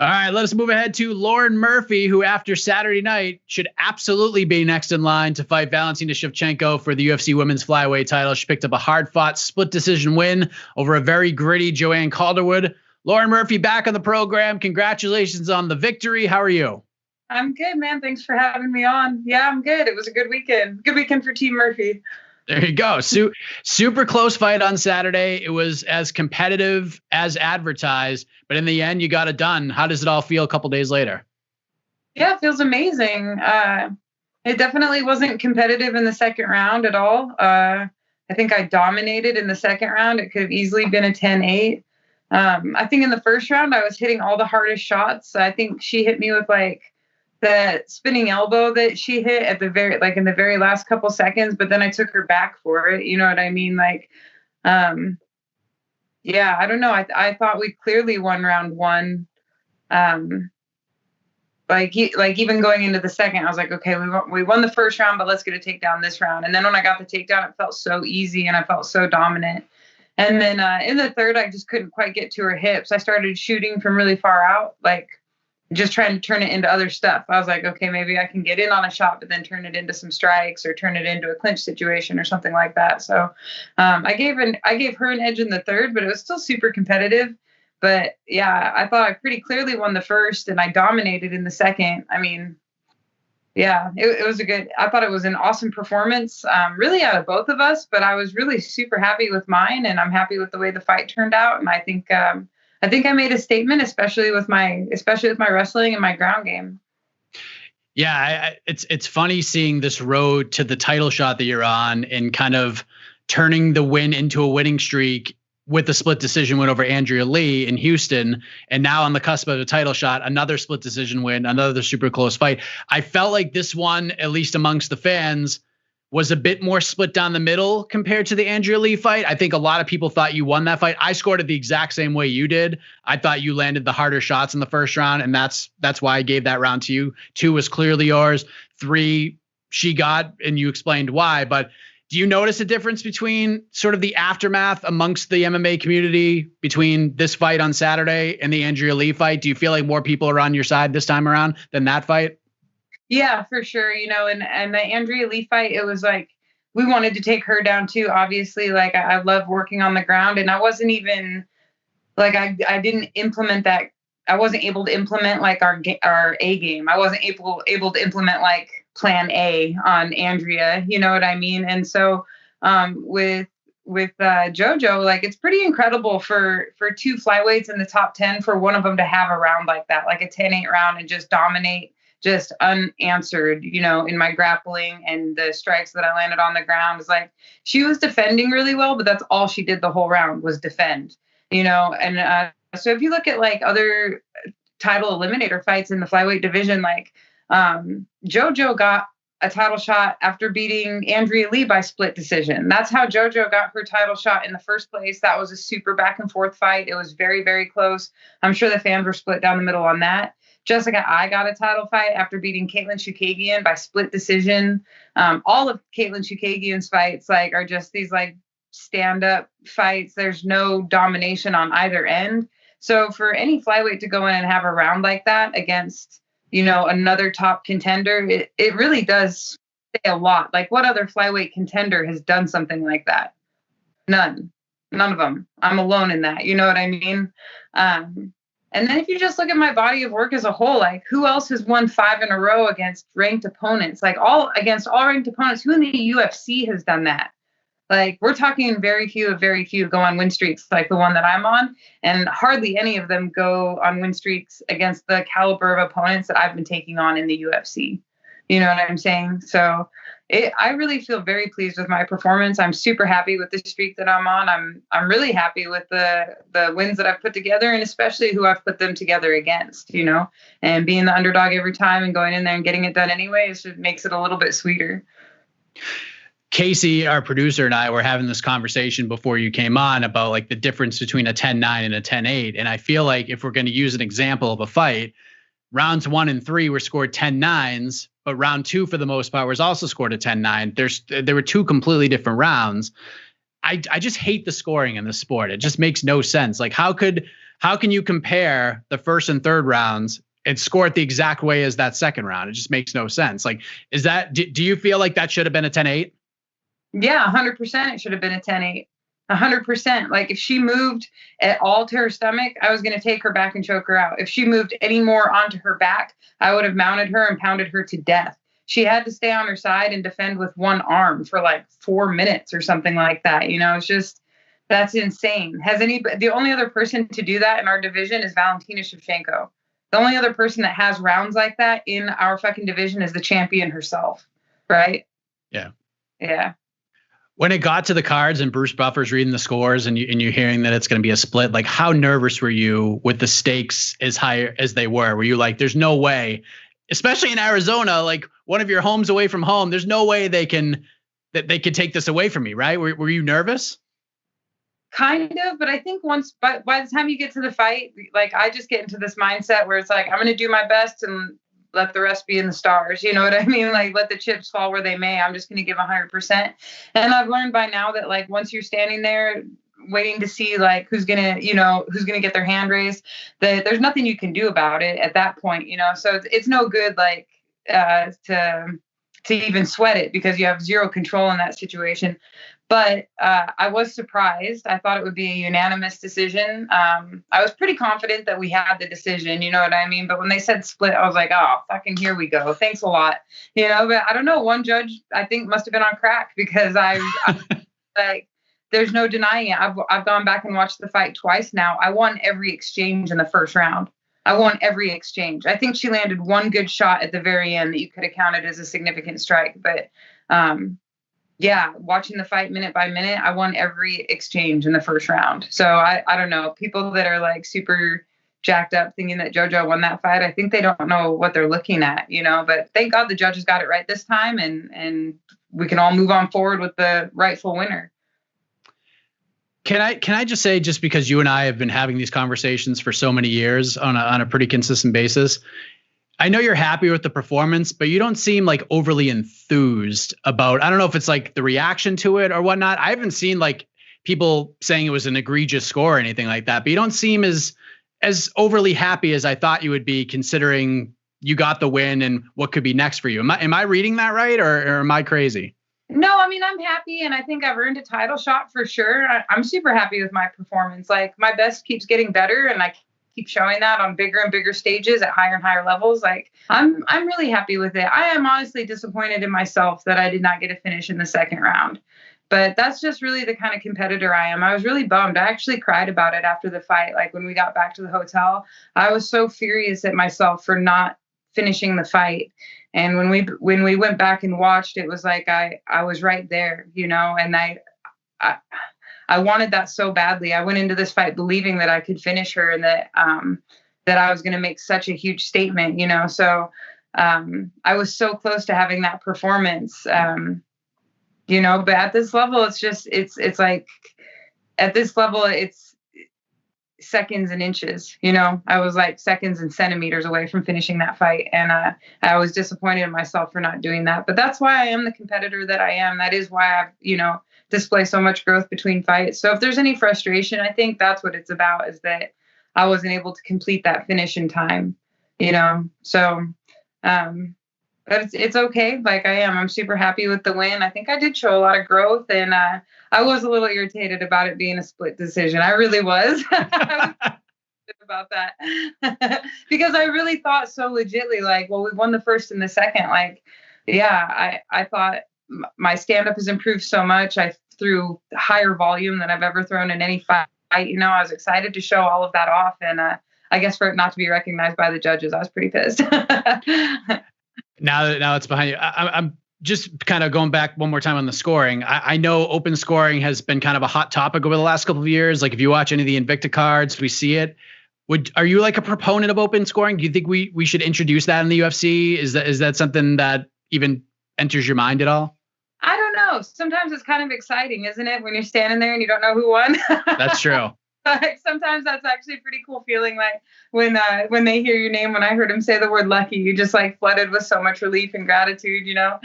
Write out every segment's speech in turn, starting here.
All right, let us move ahead to Lauren Murphy, who after Saturday night should absolutely be next in line to fight Valentina Shevchenko for the UFC women's flyweight title. She picked up a hard-fought split decision win over a very gritty Joanne Calderwood. Lauren Murphy back on the program. Congratulations on the victory. How are you? I'm good, man. Thanks for having me on. Yeah, I'm good. It was a good weekend. Good weekend for Team Murphy. There you go. Super close fight on Saturday. It was as competitive as advertised, but in the end, you got it done. How does it all feel a couple days later? Yeah, it feels amazing. It definitely wasn't competitive in the second round at all. I think I dominated in the second round. It could have easily been a 10-8. I think in the first round, I was hitting all the hardest shots. I think she hit me with like the spinning elbow that she hit at the in the very last couple seconds, but then I took her back for it. You know what I mean? Like, yeah, I don't know. I thought we clearly won round one. Like even going into the second, I was like, okay, we won the first round, but let's get a takedown this round. And then when I got the takedown, it felt so easy and I felt so dominant. And then in the third, I just couldn't quite get to her hips. I started shooting from really far out, like just trying to turn it into other stuff. I was like, okay, maybe I can get in on a shot, but then turn it into some strikes or turn it into a clinch situation or something like that. So I gave her an edge in the third, but it was still super competitive. But yeah, I thought I pretty clearly won the first and I dominated in the second. I mean, yeah, it was I thought it was an awesome performance, really out of both of us, but I was really super happy with mine and I'm happy with the way the fight turned out. And I think I made a statement, especially with my wrestling and my ground game. Yeah, it's funny seeing this road to the title shot that you're on and kind of turning the win into a winning streak with the split decision win over Andrea Lee in Houston, and now on the cusp of a title shot, another split decision win, another super close fight. I felt like this one, at least amongst the fans, was a bit more split down the middle compared to the Andrea Lee fight. I think a lot of people thought you won that fight. I scored it the exact same way you did. I thought you landed the harder shots in the first round, and that's why I gave that round to you. 2 was clearly yours. 3 she got, and you explained why. But do you notice a difference between sort of the aftermath amongst the MMA community between this fight on Saturday and the Andrea Lee fight? Do you feel like more people are on your side this time around than that fight? Yeah, for sure. You know, and the Andrea Lee fight, it was like, we wanted to take her down too. Obviously, like I love working on the ground, and I wasn't even like, I didn't implement that. I wasn't able to implement like our A game. I wasn't able to implement like plan A on Andrea, you know what I mean? And so with JoJo, like it's pretty incredible for 2 flyweights in the top 10 for one of them to have a round like that, like a 10-8 round, and just dominate, just unanswered, you know, in my grappling and the strikes that I landed on the ground. Is like she was defending really well, but that's all she did the whole round was defend, you know. And so if you look at like other title eliminator fights in the flyweight division, like JoJo got a title shot after beating Andrea Lee by split decision. That's how JoJo got her title shot in the first place. That was a super back and forth fight. It was very, very close. I'm sure the fans were split down the middle on that. Jessica I got a title fight after beating Caitlin Chookagian by split decision. All of Caitlin Chookagian's fights like are just these like stand-up fights. There's no domination on either end. So for any flyweight to go in and have a round like that against, you know, another top contender, it really does say a lot. Like what other flyweight contender has done something like that? None of them. I'm alone in that. You know what I mean? And then if you just look at my body of work as a whole, like who else has won 5 in a row against ranked opponents? Like against all ranked opponents, who in the UFC has done that? Like we're talking very few go on win streaks like the one that I'm on, and hardly any of them go on win streaks against the caliber of opponents that I've been taking on in the UFC. You know what I'm saying? So I really feel very pleased with my performance. I'm super happy with the streak that I'm on. I'm really happy with the wins that I've put together, and especially who I've put them together against, you know, and being the underdog every time and going in there and getting it done anyway, it makes it a little bit sweeter. Casey, our producer, and I were having this conversation before you came on about like the difference between a 10-9 and a 10-8. And I feel like if we're going to use an example of a fight, rounds 1 and 3 were scored 10-9s, but round 2 for the most part was also scored a 10-9. There were 2 completely different rounds. I just hate the scoring in the sport. It just makes no sense. Like how could how can you compare the first and third rounds and score it the exact way as that second round? It just makes no sense. Like, is that, do you feel like that should have been a 10-8? Yeah, 100%. It should have been a 10-8. 100%. Like if she moved at all to her stomach, I was going to take her back and choke her out. If she moved any more onto her back, I would have mounted her and pounded her to death. She had to stay on her side and defend with one arm for like 4 minutes or something like that. You know, it's just, that's insane. The only other person to do that in our division is Valentina Shevchenko. The only other person that has rounds like that in our fucking division is the champion herself. Right? Yeah. Yeah. When it got to the cards and Bruce Buffer's reading the scores and you're hearing that it's going to be a split, like how nervous were you with the stakes as high as they were? Were you like, there's no way, especially in Arizona, like one of your homes away from home, there's no way they could take this away from me, right? Were you nervous? Kind of, but I think once by the time you get to the fight, like I just get into this mindset where it's like, I'm going to do my best and let the rest be in the stars. You know what I mean? Like let the chips fall where they may. I'm just going to give 100%. And I've learned by now that like, once you're standing there waiting to see like, who's going to get their hand raised, that there's nothing you can do about it at that point, you know? So it's no good, like, to even sweat it because you have zero control in that situation. But I was surprised. I thought it would be a unanimous decision. I was pretty confident that we had the decision, you know what I mean? But when they said split, I was like, oh, fucking here we go. Thanks a lot. You know, but I don't know. One judge, I think, must have been on crack because I like, there's no denying it. I've gone back and watched the fight twice now. I won every exchange in the first round. I won every exchange. I think she landed one good shot at the very end that you could have counted as a significant strike. But yeah, watching the fight minute by minute, I won every exchange in the first round. So I don't know. People that are like super jacked up thinking that JoJo won that fight, I think they don't know what they're looking at, you know. But thank God the judges got it right this time, and we can all move on forward with the rightful winner. Can I just say, just because you and I have been having these conversations for so many years on a pretty consistent basis, I know you're happy with the performance, but you don't seem like overly enthused about, I don't know if it's like the reaction to it or whatnot. I haven't seen like people saying it was an egregious score or anything like that, but you don't seem as overly happy as I thought you would be, considering you got the win and what could be next for you. Am I reading that right, or am I crazy? No, I mean, I'm happy, and I think I've earned a title shot for sure. I'm super happy with my performance. Like, my best keeps getting better, and I keep showing that on bigger and bigger stages at higher and higher levels. Like, I'm really happy with it. I am honestly disappointed in myself that I did not get a finish in the second round. But that's just really the kind of competitor I am. I was really bummed. I actually cried about it after the fight. Like, when we got back to the hotel, I was so furious at myself for not finishing the fight. And when we went back and watched, it was like I was right there, you know, and I wanted that so badly. I went into this fight believing that I could finish her and that I was going to make such a huge statement, you know. So I was so close to having that performance, you know. But at this level, it's like at this level, it's seconds and inches, you know. I was like seconds and centimeters away from finishing that fight, and I was disappointed in myself for not doing that. But that's why I am the competitor that I am. That is why I've, you know, display so much growth between fights. So if there's any frustration, I think that's what it's about, is that I wasn't able to complete that finish in time, you know. So but it's okay. Like, I'm super happy with the win. I think I did show a lot of growth, and I was a little irritated about it being a split decision. I really was. I was about that because I really thought so legitly, like, well, we won the first and the second. Like, yeah, I thought my stand-up has improved so much. I threw higher volume than I've ever thrown in any fight. You know, I was excited to show all of that off, and I guess for it not to be recognized by the judges, I was pretty pissed. Now it's behind you. I'm just kind of going back one more time on the scoring. I know open scoring has been kind of a hot topic over the last couple of years. Like, if you watch any of the Invicta cards, we see it. Are you like a proponent of open scoring? Do you think we should introduce that in the UFC? Is that something that even enters your mind at all? I don't know. Sometimes it's kind of exciting, isn't it? When you're standing there and you don't know who won. That's true. Like, sometimes that's actually a pretty cool feeling. Like when they hear your name, when I heard him say the word lucky, you just like flooded with so much relief and gratitude, you know?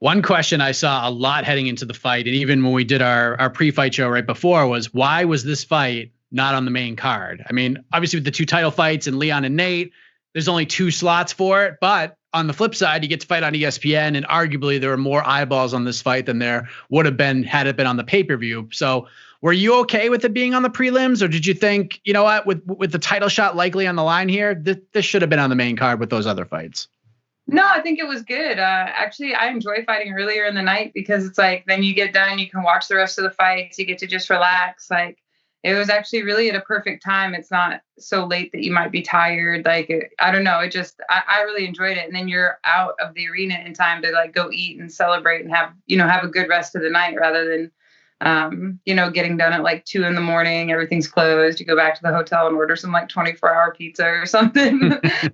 One question I saw a lot heading into the fight, and even when we did our pre-fight show right before, was why was this fight not on the main card? I mean, obviously with the two title fights and Leon and Nate, there's only 2 slots for it. But on the flip side, you get to fight on ESPN, and arguably there were more eyeballs on this fight than there would have been had it been on the pay-per-view. So were you okay with it being on the prelims, or did you think, you know what, with the title shot likely on the line here, this should have been on the main card with those other fights? No, I think it was good. Actually, I enjoy fighting earlier in the night because it's like then you get done, you can watch the rest of the fights, you get to just relax. Like it was actually really at a perfect time. It's not so late that you might be tired. Like I don't know. I really enjoyed it. And then you're out of the arena in time to like go eat and celebrate and have a good rest of the night rather than getting done at like 2 a.m, everything's closed. You go back to the hotel and order some like 24-hour pizza or something.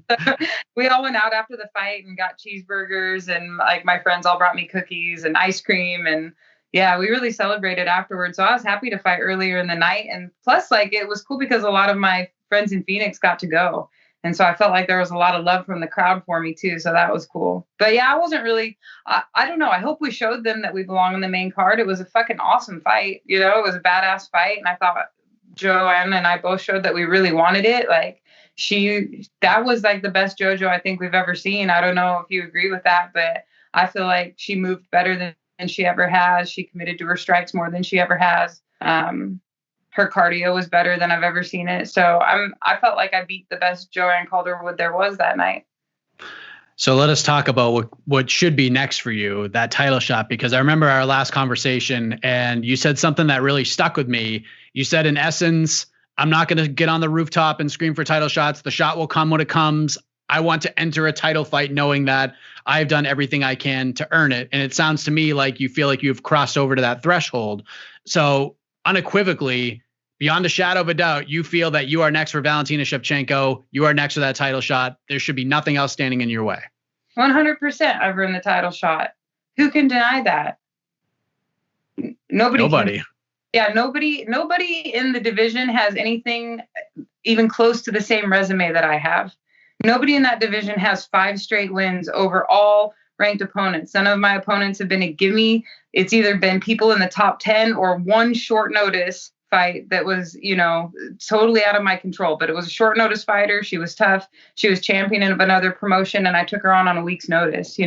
So we all went out after the fight and got cheeseburgers, and like my friends all brought me cookies and ice cream, and yeah, we really celebrated afterwards. So I was happy to fight earlier in the night, and plus like it was cool because a lot of my friends in Phoenix got to go. And so I felt like there was a lot of love from the crowd for me too. So that was cool. But yeah, I wasn't really, I don't know. I hope we showed them that we belong on the main card. It was a fucking awesome fight. You know, it was a badass fight. And I thought Joanne and I both showed that we really wanted it. Like that was like the best JoJo I think we've ever seen. I don't know if you agree with that, but I feel like she moved better than she ever has. She committed to her strikes more than she ever has. Her cardio was better than I've ever seen it. So I felt like I beat the best Joanne Calderwood there was that night. So let us talk about what should be next for you, that title shot, because I remember our last conversation and you said something that really stuck with me. You said, in essence, I'm not going to get on the rooftop and scream for title shots. The shot will come when it comes. I want to enter a title fight knowing that I've done everything I can to earn it. And it sounds to me like you feel like you've crossed over to that threshold. So unequivocally, beyond a shadow of a doubt, you feel that you are next for Valentina Shevchenko. You are next for that title shot. There should be nothing else standing in your way. 100% I've earned the title shot. Who can deny that? Nobody. Yeah, nobody in the division has anything even close to the same resume that I have. Nobody in that division has 5 straight wins over all ranked opponents. None of my opponents have been a gimme. It's either been people in the top 10 or one short notice fight that was, totally out of my control. But it was a short notice fighter. She was tough. She was champion of another promotion, and I took her on a week's notice.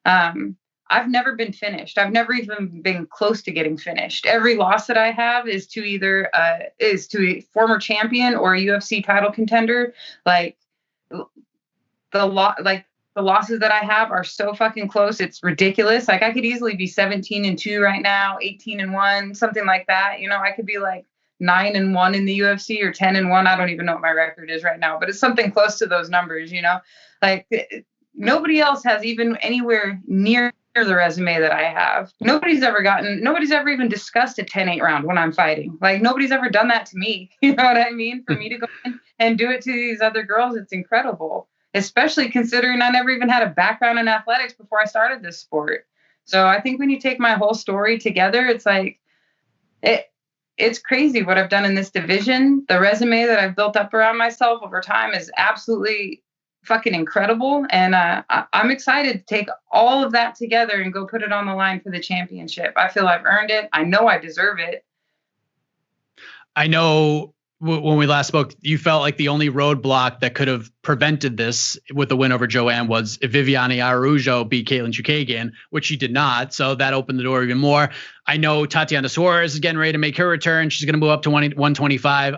I've never been finished. I've never even been close to getting finished. Every loss that I have is to either a former champion or a UFC title contender. Like the losses that I have are so fucking close. It's ridiculous. Like I could easily be 17-2 right now, 18-1, something like that. I could be like 9-1 in the UFC or 10-1. I don't even know what my record is right now, but it's something close to those numbers, like nobody else has even anywhere near the resume that I have. Nobody's ever even discussed a 10-8 round when I'm fighting. Like nobody's ever done that to me. You know what I mean? For me to go in and do it to these other girls, it's incredible. Especially considering I never even had a background in athletics before I started this sport. So I think when you take my whole story together, it's like, it's crazy what I've done in this division. The resume that I've built up around myself over time is absolutely fucking incredible. And I'm excited to take all of that together and go put it on the line for the championship. I feel I've earned it. I know I deserve it. I know when we last spoke, you felt like the only roadblock that could have prevented this with the win over Joanne was if Viviane Araújo beat Caitlin Chukagian, which she did not. So that opened the door even more. I know Tatiana Suarez is getting ready to make her return. She's going to move up to 125.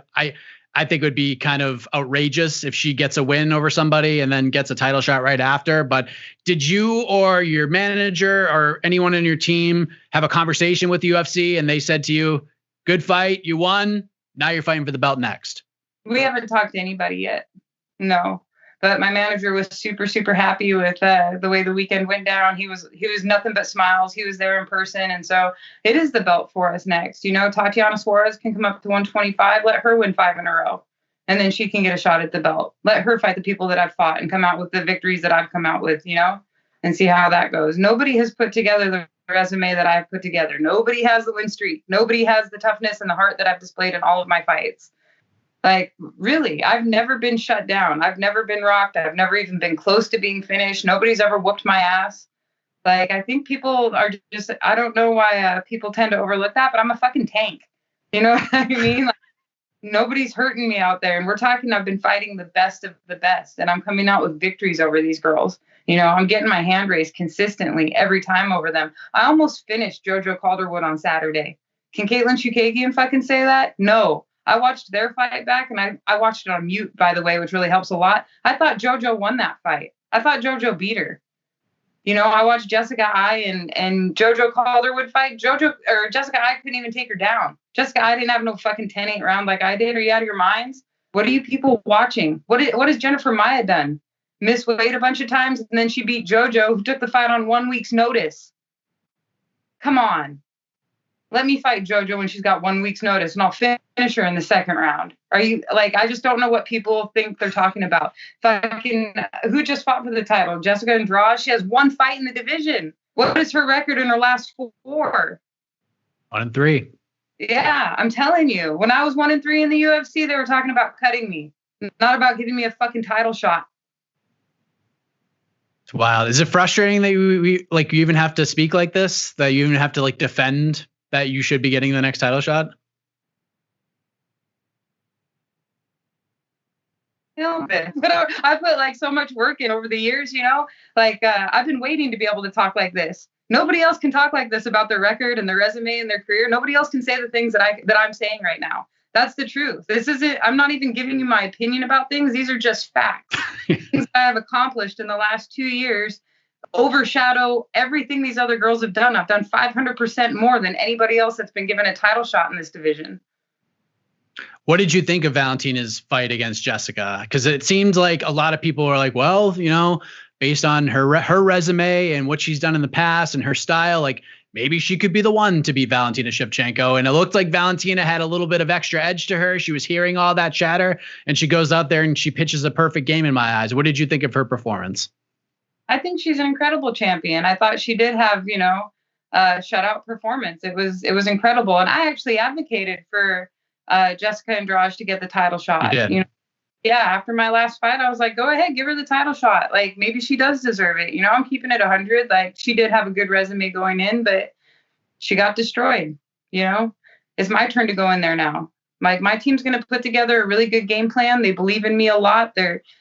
I think it would be kind of outrageous if she gets a win over somebody and then gets a title shot right after. But did you or your manager or anyone in your team have a conversation with the UFC and they said to you, good fight, you won, now you're fighting for the belt next? We haven't talked to anybody yet. No. But my manager was super, super happy with the way the weekend went down. He was nothing but smiles. He was there in person. And so it is the belt for us next. Tatiana Suarez can come up to 125. Let her win 5 in a row. And then she can get a shot at the belt. Let her fight the people that I've fought and come out with the victories that I've come out with, and see how that goes. Nobody has put together the resume that I've put together. Nobody has the win streak. Nobody has the toughness and the heart that I've displayed in all of my fights. Like, really, I've never been shut down. I've never been rocked. I've never even been close to being finished. Nobody's ever whooped my ass. Like, I think people are just, I don't know why people tend to overlook that, but I'm a fucking tank. You know what I mean? Like, nobody's hurting me out there. And we're talking, I've been fighting the best of the best, and I'm coming out with victories over these girls. You know, I'm getting my hand raised consistently every time over them. I almost finished JoJo Calderwood on Saturday. Can Caitlin Chukagian fucking say that? No. I watched their fight back, and I watched it on mute, by the way, which really helps a lot. I thought JoJo won that fight. I thought JoJo beat her. You know, I watched Jessica Eye and JoJo Calderwood fight. Jessica Eye couldn't even take her down. Jessica Eye didn't have no fucking 10-8 round like I did. Are you out of your minds? What are you people watching? What has Jennifer Maia done? Miss weight a bunch of times, and then she beat JoJo, who took the fight on 1 week's notice. Come on. Let me fight JoJo when she's got 1 week's notice, and I'll finish her in the second round. Are you, like, I just don't know what people think they're talking about. Fucking, who just fought for the title? Jessica Andrade? She has one fight in the division. What is her record in her last 4? 1-3. Yeah, I'm telling you. When I was 1-3 in the UFC, they were talking about cutting me, not about giving me a fucking title shot. It's wild. Is it frustrating that you even have to speak like this? That you even have to like defend that you should be getting the next title shot? A little bit, but I put like so much work in over the years, you know, like I've been waiting to be able to talk like this. Nobody else can talk like this about their record and their resume and their career. Nobody else can say the things that I'm saying right now. That's the truth. This isn't, I'm not even giving you my opinion about things. These are just facts. Things I have accomplished in the last 2 years overshadow everything these other girls have done. I've done 500% more than anybody else that's been given a title shot in this division. What did you think of Valentina's fight against Jessica? Because it seems like a lot of people are like, well, you know, based on her resume and what she's done in the past and her style, like maybe she could be the one to beat Valentina Shevchenko. And it looked like Valentina had a little bit of extra edge to her. She was hearing all that chatter, and she goes out there and she pitches a perfect game in my eyes. What did you think of her performance? I think she's an incredible champion. I thought she did have, you know, a shutout performance. It was incredible. And I actually advocated for Jessica Andrade to get the title shot. You know, yeah, after my last fight, I was like, go ahead, give her the title shot. Like, maybe she does deserve it. You know, I'm keeping it 100. Like, she did have a good resume going in, but she got destroyed. You know, it's my turn to go in there now. My team's going to put together a really good game plan. They believe in me a lot.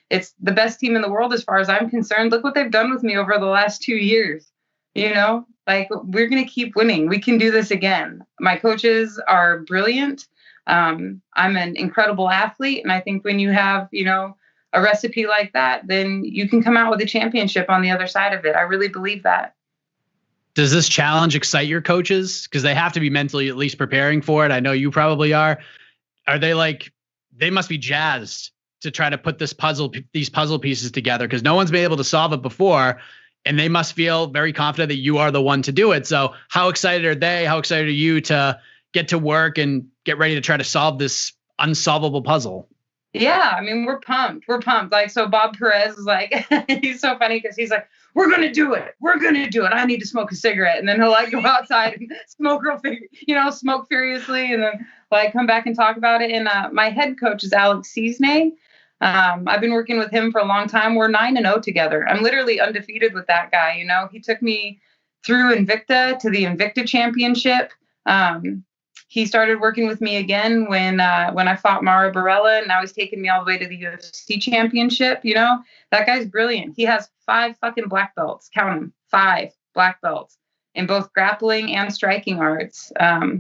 It's the best team in the world as far as I'm concerned. Look what they've done with me over the last 2 years. You know, like, we're going to keep winning. We can do this again. My coaches are brilliant. I'm an incredible athlete. And I think when you have, you know, a recipe like that, then you can come out with a championship on the other side of it. I really believe that. Does this challenge excite your coaches? Because they have to be mentally at least preparing for it. I know you probably are. Are they like, they must be jazzed to try to put these puzzle pieces together, because no one's been able to solve it before, and they must feel very confident that you are the one to do it. So how excited are they? How excited are you to get to work and get ready to try to solve this unsolvable puzzle? Yeah, I mean, we're pumped. We're pumped. Like, so Bob Perez is like, he's so funny because he's like, we're going to do it. We're going to do it. I need to smoke a cigarette. And then he'll like go outside and smoke furiously, and then like come back and talk about it. And my head coach is Alex Cisne. I've been working with him for a long time. We're 9-0 together. I'm literally undefeated with that guy. You know, he took me through Invicta to the Invicta championship. He started working with me again when I fought Mara Barella, and now he's taken me all the way to the UFC championship. You know, that guy's brilliant. He has 5 fucking black belts. Count them, 5 black belts in both grappling and striking arts.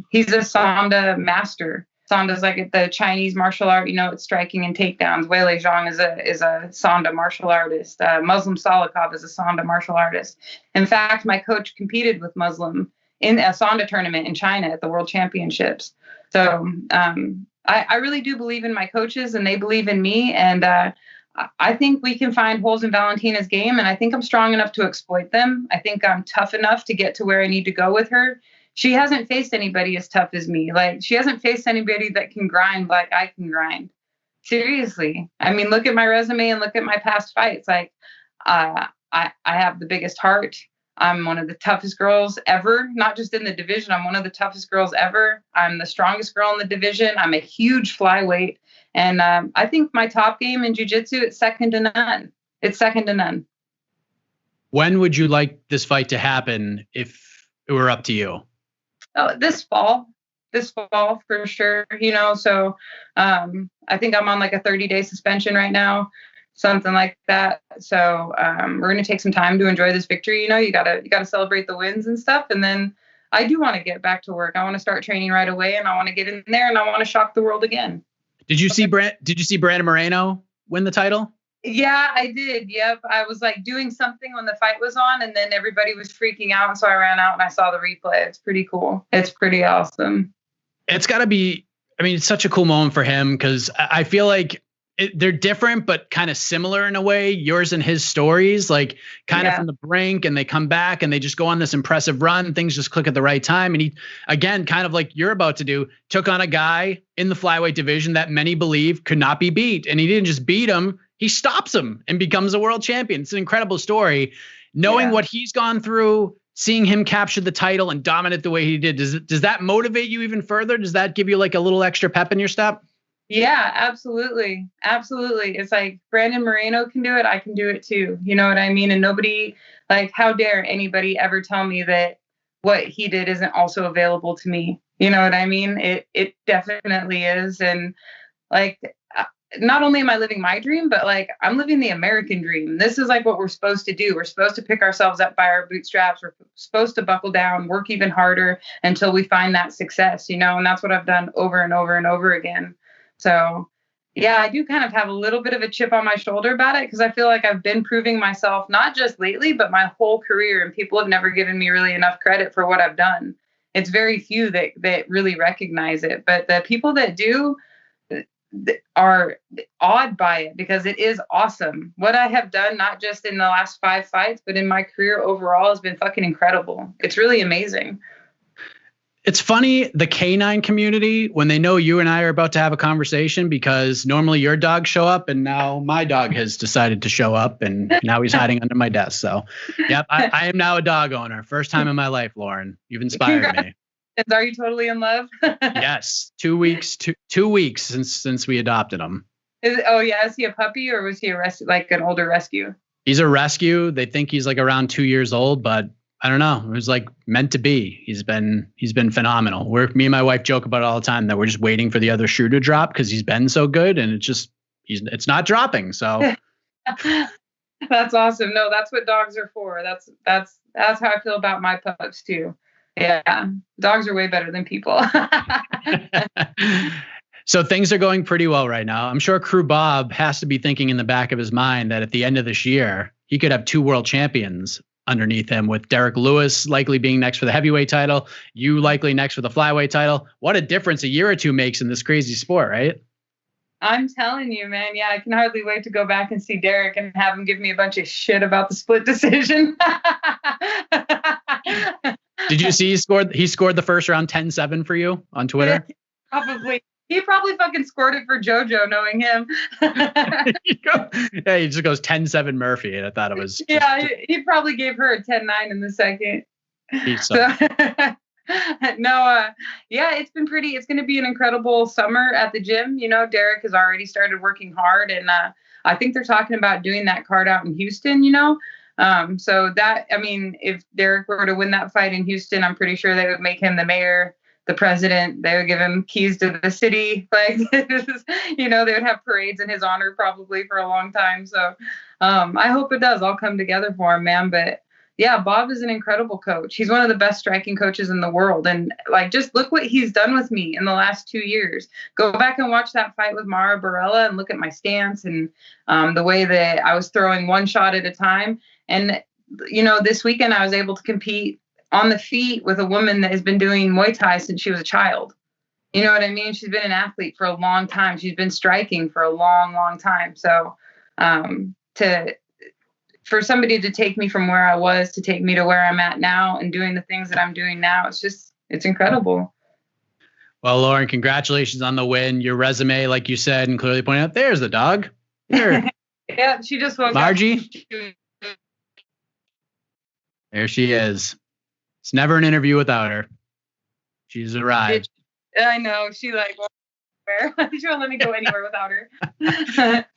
He's a Sanda master. Sanda's like the Chinese martial art. You know, it's striking and takedowns. Weili Zhang is a Sanda martial artist. Muslim Salikov is a Sanda martial artist. In fact, my coach competed with Muslim in a Sanda tournament in China at the World Championships. So I really do believe in my coaches, and they believe in me. And I think we can find holes in Valentina's game, and I think I'm strong enough to exploit them. I think I'm tough enough to get to where I need to go with her. She hasn't faced anybody as tough as me. Like, she hasn't faced anybody that can grind like I can grind. Seriously. I mean, look at my resume and look at my past fights. Like, I have the biggest heart. I'm one of the toughest girls ever, not just in the division. I'm one of the toughest girls ever. I'm the strongest girl in the division. I'm a huge flyweight. And I think my top game in jiu-jitsu, it's second to none. It's second to none. When would you like this fight to happen if it were up to you? Oh, this fall for sure. So I think I'm on like a 30-day suspension right now, something like that. So we're gonna take some time to enjoy this victory. You gotta celebrate the wins and stuff, and then I do want to get back to work. I want to start training right away, and I want to get in there, and I want to shock the world again. Did you see Brandon Moreno win the title? Yeah, I did. Yep. I was like doing something when the fight was on, and then everybody was freaking out. So I ran out and I saw the replay. It's pretty cool. It's pretty awesome. It's got to be, I mean, it's such a cool moment for him because I feel like they're different, but kind of similar in a way. Yours and his stories, like kind of from the brink, and they come back and they just go on this impressive run. Things just click at the right time. And he, again, kind of like you're about to do, took on a guy in the flyweight division that many believe could not be beat. And he didn't just beat him, he stops him and becomes a world champion. It's an incredible story. Knowing what he's gone through, seeing him capture the title and dominate the way he did, does that motivate you even further? Does that give you like a little extra pep in your step? Yeah, absolutely. Absolutely. It's like Brandon Moreno can do it. I can do it too. You know what I mean? And nobody, like, how dare anybody ever tell me that what he did isn't also available to me? You know what I mean? It definitely is. And like, not only am I living my dream, but like I'm living the American dream. This is like what we're supposed to do. We're supposed to pick ourselves up by our bootstraps. We're supposed to buckle down, work even harder until we find that success, and that's what I've done over and over and over again. So yeah, I do kind of have a little bit of a chip on my shoulder about it because I feel like I've been proving myself, not just lately, but my whole career. And people have never given me really enough credit for what I've done. It's very few that really recognize it. But the people that do are awed by it because it is awesome. What I have done, not just in the last 5 fights, but in my career overall, has been fucking incredible. It's really amazing. It's funny, the canine community, when they know you and I are about to have a conversation, because normally your dogs show up and now my dog has decided to show up and now he's hiding under my desk. So, yep, I am now a dog owner. First time in my life, Lauren. You've inspired me. Are you totally in love? Yes. 2 weeks, 2 weeks since we adopted him. Is he a puppy or was he like an older rescue? He's a rescue. They think he's like around 2 years old, but I don't know. It was like meant to be. He's been phenomenal. Me and my wife joke about it all the time that we're just waiting for the other shoe to drop because he's been so good, and it's not dropping. So that's awesome. No, that's what dogs are for. That's how I feel about my pups too. Yeah, dogs are way better than people. So things are going pretty well right now. I'm sure Crew Bob has to be thinking in the back of his mind that at the end of this year, he could have 2 world champions underneath him, with Derek Lewis likely being next for the heavyweight title, you likely next for the flyweight title. What a difference a year or two makes in this crazy sport, right? I'm telling you, man. Yeah, I can hardly wait to go back and see Derek and have him give me a bunch of shit about the split decision. Did you see he scored the first round 10-7 for you on Twitter? Probably. He probably fucking scored it for JoJo, knowing him. Yeah, he just goes 10-7 Murphy, and I thought it was. He probably gave her a 10-9 in the second. It's been pretty. It's going to be an incredible summer at the gym. Derek has already started working hard, and I think they're talking about doing that card out in Houston. So that, I mean, if Derek were to win that fight in Houston, I'm pretty sure they would make him the mayor, the president. They would give him keys to the city. Like, they would have parades in his honor probably for a long time. So I hope it does all come together for him, man. But yeah, Bob is an incredible coach. He's one of the best striking coaches in the world. And like, just look what he's done with me in the last 2 years. Go back and watch that fight with Mara Barella and look at my stance and the way that I was throwing one shot at a time. And, this weekend I was able to compete on the feet with a woman that has been doing Muay Thai since she was a child. You know what I mean? She's been an athlete for a long time. She's been striking for a long, long time. So for somebody to take me from where I was to take me to where I'm at now and doing the things that I'm doing now, it's incredible. Well, Lauren, congratulations on the win. Your resume, like you said, and clearly pointed out, there's the dog. There. Yeah, she just woke Margie. up. There she is. It's never an interview without her. She's arrived. I know. She anywhere. She won't let me go anywhere without her.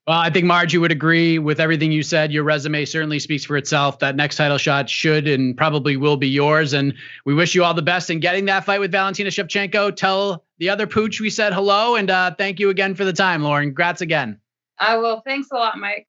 Well, I think Margie would agree with everything you said. Your resume certainly speaks for itself. That next title shot should and probably will be yours. And we wish you all the best in getting that fight with Valentina Shevchenko. Tell the other pooch we said hello. And thank you again for the time, Lauren. Congrats again. I will. Thanks a lot, Mike.